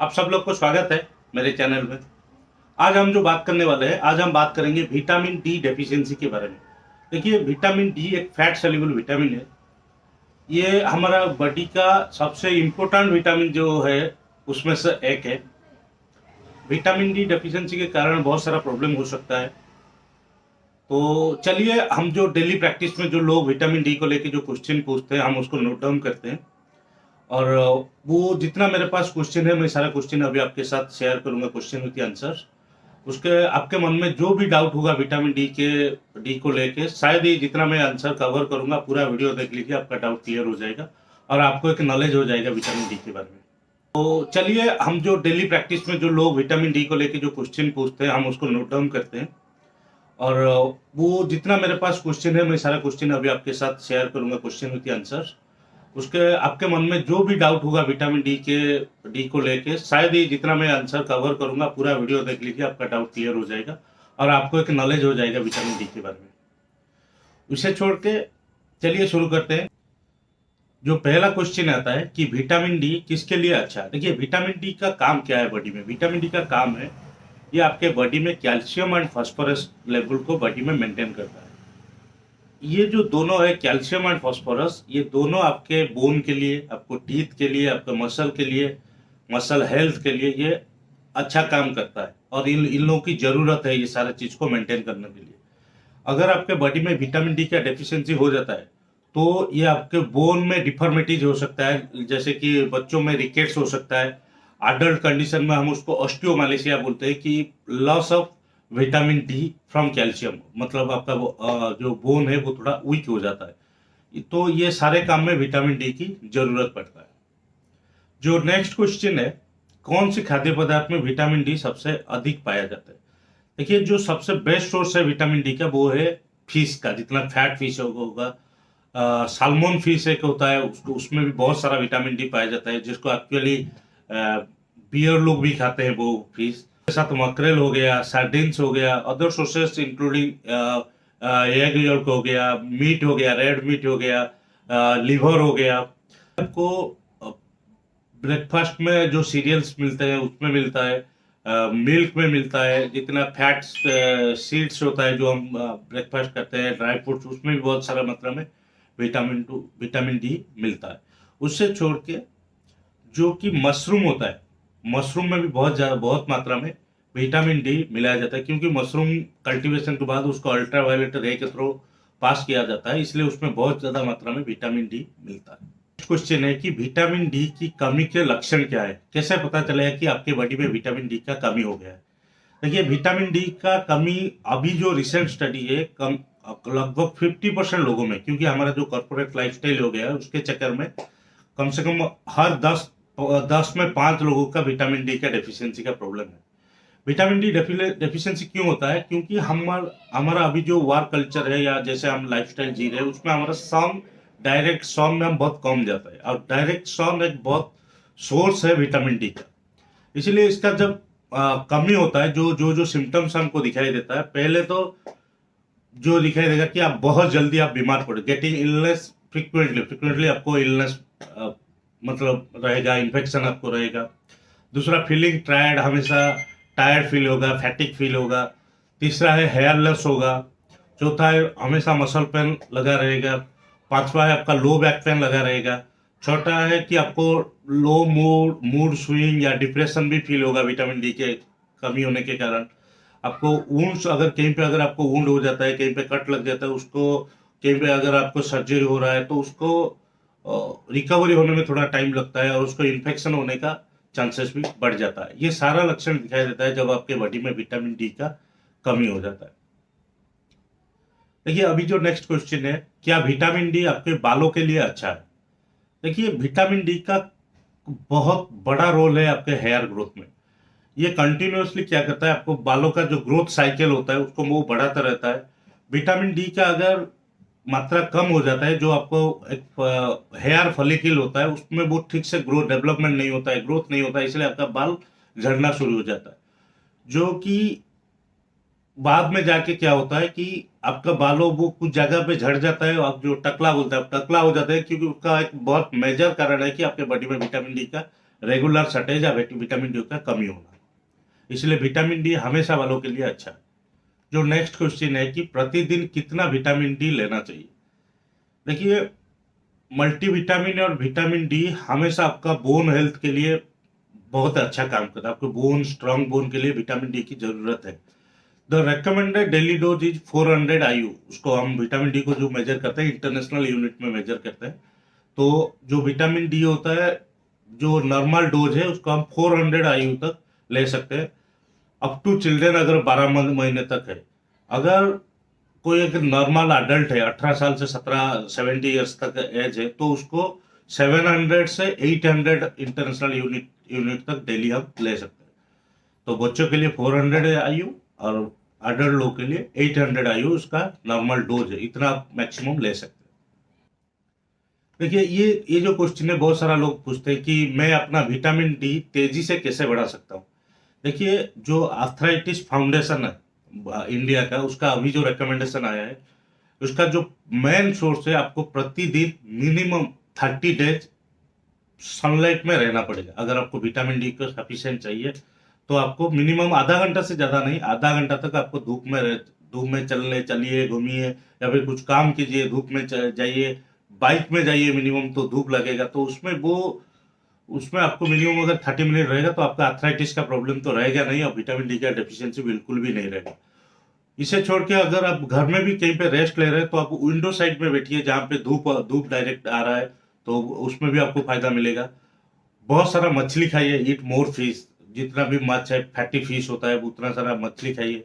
आप सब लोग को स्वागत है मेरे चैनल में। आज हम जो बात करने वाले हैं, आज हम बात करेंगे विटामिन डी डेफिशिएंसी के बारे में। देखिए, विटामिन डी एक फैट सॉल्युबल विटामिन है। ये हमारा बॉडी का सबसे इम्पोर्टेंट विटामिन जो है उसमें से एक है। विटामिन डी डेफिशिएंसी के कारण बहुत सारा प्रॉब्लम हो सकता है। तो चलिए, हम जो डेली प्रैक्टिस में जो लोग विटामिन डी को लेके जो क्वेश्चन पूछते हैं, हम उसको नोट डाउन करते हैं। और वो जितना मेरे पास क्वेश्चन है, मैं सारा क्वेश्चन अभी आपके साथ शेयर करूंगा, क्वेश्चन विथ आंसर। उसके आपके मन में जो भी डाउट होगा विटामिन डी को लेके, शायद ये जितना मैं आंसर कवर करूंगा, पूरा वीडियो देख लीजिए, आपका डाउट क्लियर हो जाएगा और आपको एक नॉलेज हो जाएगा विटामिन डी के बारे में। तो चलिए, हम जो डेली प्रैक्टिस में जो लोग विटामिन डी को लेके जो क्वेश्चन पूछते हैं, हम उसको नोट डाउन करते हैं। और वो जितना मेरे पास क्वेश्चन है, मैं सारा क्वेश्चन अभी आपके साथ शेयर करूंगा, क्वेश्चन विथ आंसर। उसके आपके मन में जो भी डाउट होगा विटामिन डी को लेके, शायद ये जितना मैं आंसर कवर करूंगा, पूरा वीडियो देख लीजिए, आपका डाउट क्लियर हो जाएगा और आपको एक नॉलेज हो जाएगा विटामिन डी के बारे में। उसे छोड़ के चलिए शुरू करते हैं। जो पहला क्वेश्चन आता है कि विटामिन डी किसके लिए अच्छा है। देखिए, विटामिन डी का काम क्या है बॉडी में। विटामिन डी का काम है, ये आपके बॉडी में कैल्शियम एंड फास्फोरस लेवल को बॉडी में मेंटेन करता है। ये जो दोनों है, कैल्शियम एंड फास्फोरस, ये दोनों आपके बोन के लिए, आपको टीथ के लिए, आपके मसल के लिए, मसल हेल्थ के लिए ये अच्छा काम करता है। और इन लोगों की जरूरत है ये सारा चीज को मेंटेन करने के लिए। अगर आपके बॉडी में विटामिन डी का डेफिशिएंसी हो जाता है तो ये आपके बोन में डिफॉर्मिटीज हो सकता है, जैसे कि बच्चों में रिकेट्स हो सकता है। अडल्ट कंडीशन में हम उसको ऑस्टियोमालेशिया बोलते हैं, कि loss of vitamin D from calcium, मतलब आपका जो बोन है वो थोड़ा वीक हो जाता है। तो ये सारे काम में विटामिन डी की जरूरत पड़ता है। जो नेक्स्ट क्वेश्चन है, कौन सी खाद्य पदार्थ में विटामिन डी सबसे अधिक पाया जाता है। देखिए, जो सबसे बेस्ट सोर्स है विटामिन डी का वो है फिश का। जितना फैट फिश होगा, साल्मोन फिश एक होता है, उसमें भी बहुत सारा विटामिन डी पाया जाता है, जिसको एक्चुअली बियर लोग भी खाते हैं वो फिश। साथ मकरेल हो गया, सार्डिन्स हो गया, other sources including egg yolk हो गया, मीट हो गया, रेड मीट हो गया, लिवर हो गया। आपको ब्रेकफास्ट में जो सीरियल्स मिलते हैं उसमें मिलता है, मिल्क में मिलता है। जितना फैट सीड्स होता है जो हम ब्रेकफास्ट करते हैं, ड्राई फ्रूट्स, उसमें भी बहुत सारा मात्रा में विटामिन डी मिलता है। उससे छोड़ के जो कि मशरूम होता है, मशरूम में भी बहुत मात्रा में विटामिन डी मिलाया जाता है, क्योंकि मशरूम कल्टीवेशन के बाद उसको अल्ट्रावायलेट रे के थ्रू पास किया जाता है, इसलिए उसमें बहुत ज्यादा मात्रा में विटामिन डी मिलता है। क्वेश्चन है कि विटामिन डी की कमी के लक्षण क्या है, कैसे पता चलेगा कि आपके बॉडी में विटामिन डी का कमी हो गया है। देखिए, विटामिन डी का कमी अभी जो रिसेंट स्टडी है, कम लगभग 50% लोगों में, क्योंकि हमारा जो कॉर्पोरेट लाइफस्टाइल हो गया है उसके चक्कर में कम से कम हर 10 में 5 लोगों का विटामिन डी का डेफिशिएंसी का प्रॉब्लम है। विटामिन डी डेफिशिएंसी क्यों होता है? क्योंकि हमारा अभी जो वर्क कल्चर है, या जैसे हम लाइफस्टाइल जी रहे हैं, उसमें हमारा सन, डायरेक्ट सन में हम बहुत कम जाता है। और डायरेक्ट सन एक बहुत सोर्स है विटामिन डी का। इसलिए इसका जब कमी होता है, जो सिम्टम्स हमको दिखाई देता है, पहले तो जो दिखाई देगा कि आप बहुत जल्दी आप बीमार पड़े, गेटिंग इलनेस फ्रिक्वेंटली आपको इलनेस मतलब रहेगा, इन्फेक्शन आपको रहेगा। दूसरा, फीलिंग टायर्ड, हमेशा टायर्ड फील होगा, फैटिक फील होगा। तीसरा है हेयरलेस होगा। चौथा है हमेशा मसल पेन लगा रहेगा। पांचवा है आपका लो बैक पेन लगा रहेगा। छठा है कि आपको लो मूड स्विंग या डिप्रेशन भी फील होगा विटामिन डी के कमी होने के कारण। आपको वुंड्स, अगर कहीं पे अगर आपको वुंड हो जाता है, कहीं पे कट लग जाता है, उसको कहीं पे अगर आपको सर्जरी हो रहा है तो उसको रिकवरी होने में थोड़ा टाइम लगता है और उसको इन्फेक्शन होने का चांसेस भी बढ़ जाता है। ये सारा लक्षण दिखाई देता है जब आपके बॉडी में विटामिन डी का कमी हो जाता है। देखिए, अभी जो नेक्स्ट क्वेश्चन है, क्या विटामिन डी आपके बालों के लिए अच्छा है। देखिए, विटामिन डी का बहुत बड़ा रोल है आपके हेयर ग्रोथ में। ये कंटिन्यूअसली क्या करता है, आपको बालों का जो ग्रोथ साइकिल होता है उसको वो बढ़ाता रहता है। विटामिन डी का अगर मात्रा कम हो जाता है, जो आपको एक हेयर फॉलिकल होता है उसमें वो ठीक से ग्रोथ डेवलपमेंट नहीं होता है, ग्रोथ नहीं होता है, इसलिए आपका बाल झड़ना शुरू हो जाता है। जो कि बाद में जाके क्या होता है कि आपका बालों वो कुछ जगह पे झड़ जाता है, आप जो टकला बोलते हैं, टकला हो जाता है, क्योंकि उसका एक बहुत मेजर कारण है कि आपके बॉडी में विटामिन डी का रेगुलर शॉर्टेज या विटामिन डी का कमी होना। इसलिए विटामिन डी हमेशा वालों के लिए अच्छा है। जो नेक्स्ट क्वेश्चन है कि प्रतिदिन कितना विटामिन डी लेना चाहिए। देखिए, मल्टीविटामिन और विटामिन डी हमेशा आपका बोन हेल्थ के लिए बहुत अच्छा काम करता है। आपको बोन, स्ट्रांग बोन के लिए विटामिन डी की जरूरत है। The recommended daily dose is 400 IU। उसको हम विटामिन डी को जो मेजर करते हैं इंटरनेशनल यूनिट में मेजर करते हैं। तो जो विटामिन डी होता है, जो नॉर्मल डोज है उसको हम 400 IU तक ले सकते हैं, अप टू चिल्ड्रेन अगर 12 महीने तक है। अगर कोई एक नॉर्मल अडल्ट है 18 साल से 70 ईयर्स तक एज है, तो उसको 700 से 800 इंटरनेशनल यूनिट तक डेली हम ले सकते हैं। तो बच्चों के लिए 400 IU और अडल्ट लोग के लिए 800 IU उसका नॉर्मल डोज है। इतना आप मैक्सिमम ले सकते हैं। देखिए, ये जो क्वेश्चन है बहुत सारा लोग पूछते हैं कि मैं अपना विटामिन डी तेजी से कैसे बढ़ा सकता हूँ। देखिए, जो आर्थराइटिस फाउंडेशन है इंडिया का, उसका अभी जो रिकमेंडेशन आया है, उसका जो मेन सोर्स है, आपको प्रतिदिन मिनिमम 30 डेज सनलाइट में रहना पड़ेगा। अगर आपको विटामिन डी का सफिशियंट चाहिए तो आपको मिनिमम आधा घंटा से ज्यादा नहीं, आधा घंटा तक आपको धूप में चलिए, घूमिए, या फिर कुछ काम कीजिए, धूप में जाइए, बाइक में जाइए, मिनिमम तो धूप लगेगा। तो उसमें आपको मिनिमम अगर 30 मिनट रहेगा तो आपका आर्थराइटिस का प्रॉब्लम तो रहेगा नहीं, और विटामिन डी का डेफिशिएंसी बिल्कुल भी नहीं रहेगा। इसे छोड़ के अगर आप घर में भी कहीं पे रेस्ट ले रहे हैं तो आप विंडो साइड में बैठिए, जहाँ पे धूप डायरेक्ट आ रहा है, तो उसमें भी आपको फायदा मिलेगा। बहुत सारा मछली खाइए, ईट मोर फिश। जितना भी माछ है, फैटी फिश होता है, उतना सारा मछली खाइए।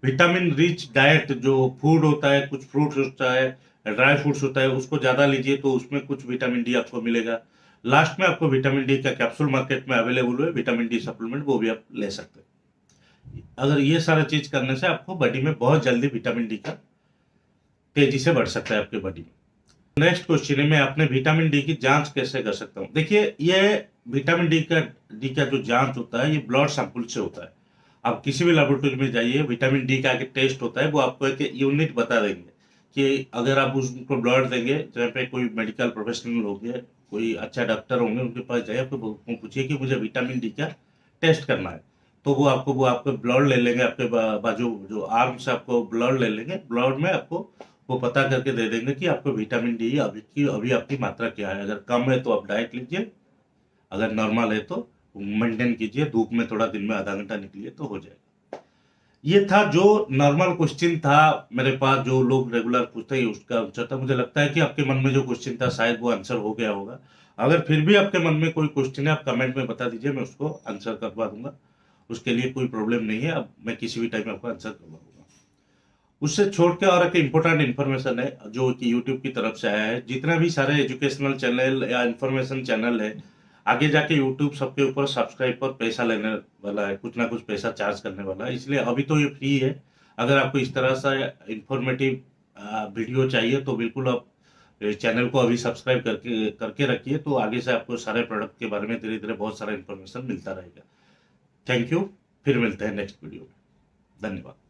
विटामिन रिच डाइट जो फूड होता है, कुछ फ्रूट्स होता है, ड्राई फ्रूट्स होता है, उसको ज्यादा लीजिए तो उसमें कुछ विटामिन डी आपको मिलेगा। लास्ट में आपको विटामिन डी का कैप्सूल मार्केट में अवेलेबल है, विटामिन डी सप्लीमेंट, वो भी आप ले सकते हैं। अगर ये सारा चीज करने से आपको बॉडी में बहुत जल्दी विटामिन डी का तेजी से बढ़ सकता है आपके बॉडी में। नेक्स्ट क्वेश्चन है, मैं अपने विटामिन डी की जांच कैसे कर सकता हूँ। देखिए, ये विटामिन डी का जो जांच होता है, ये ब्लड सैंपल से होता है। आप किसी भी लेबोरेटरी में जाइए, विटामिन डी का एक टेस्ट होता है, वो आपको एक यूनिट बता देंगे कि अगर आप उसको ब्लड देंगे, जहाँ पे कोई मेडिकल प्रोफेशनल होंगे, कोई अच्छा डॉक्टर होंगे, उनके पास जाइए, आपको पूछिए कि मुझे विटामिन डी का टेस्ट करना है, तो वो आपको ब्लड ले लेंगे, आपके बाजू जो आर्म से आपको ब्लड ले लेंगे। ब्लड में आपको वो पता करके दे देंगे कि आपको विटामिन डी अभी आपकी मात्रा क्या है। अगर कम है तो आप डाइट लीजिए, अगर नॉर्मल है तो मेंटेन कीजिए, धूप में थोड़ा दिन में आधा घंटा निकलिए तो हो जाएगा। ये था जो नॉर्मल क्वेश्चन था मेरे पास, जो लोग रेगुलर पूछते हैं, उसका आंसर था। मुझे लगता है कि आपके मन में जो क्वेश्चन था शायद वो आंसर हो गया होगा। अगर फिर भी आपके मन में कोई क्वेश्चन है, आप कमेंट में बता दीजिए, मैं उसको आंसर करवा दूंगा। उसके लिए कोई प्रॉब्लम नहीं है, अब मैं किसी भी टाइम में आपको आंसर करवा दूंगा। उससे छोड़ के और एक इम्पोर्टेंट इन्फॉर्मेशन है जो कि यूट्यूब की तरफ से आया है। जितना भी सारे एजुकेशनल चैनल या इन्फॉर्मेशन चैनल है, आगे जाके यूट्यूब सबके ऊपर सब्सक्राइब पर पैसा लेने वाला है, कुछ ना कुछ पैसा चार्ज करने वाला है। इसलिए अभी तो ये फ्री है। अगर आपको इस तरह से इंफॉर्मेटिव वीडियो चाहिए तो बिल्कुल आप चैनल को अभी सब्सक्राइब करके करके रखिए, तो आगे से आपको सारे प्रोडक्ट के बारे में धीरे धीरे बहुत सारा इन्फॉर्मेशन मिलता रहेगा। थैंक यू, फिर मिलते हैं नेक्स्ट वीडियो में। धन्यवाद।